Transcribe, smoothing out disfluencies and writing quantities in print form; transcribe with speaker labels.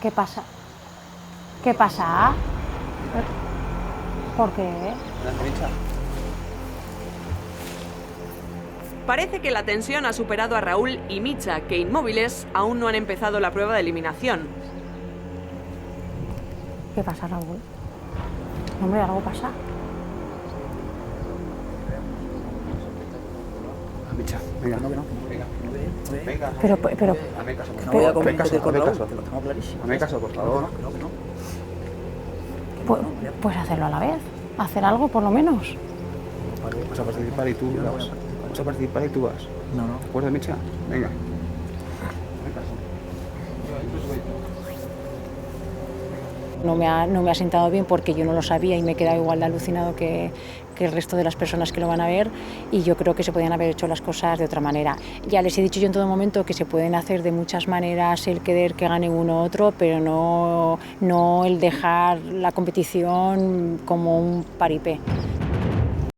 Speaker 1: ¿Qué pasa? ¿Qué pasa? ¿Por qué?
Speaker 2: Parece que la tensión ha superado a Raúl y Micha, que inmóviles aún no han empezado la prueba de eliminación.
Speaker 1: ¿Qué pasa, Raúl? Hombre, algo pasa.
Speaker 3: Micha, venga. Venga.
Speaker 1: Pero,
Speaker 3: Hazme caso, por favor. Hazme caso, hazme caso, por favor.
Speaker 1: pues hacerlo a la vez. Hacer algo, por lo menos.
Speaker 3: Vas a participar y tú vas. Vas a participar y tú vas.
Speaker 4: No, no.
Speaker 3: ¿De acuerdo, Micha? Venga.
Speaker 1: No me ha sentado bien porque yo no lo sabía y me he quedado igual de alucinado que el resto de las personas que lo van a ver, y yo creo que se podían haber hecho las cosas de otra manera. Ya les he dicho yo en todo momento que se pueden hacer de muchas maneras el querer que gane uno u otro, pero no el dejar la competición como un paripé.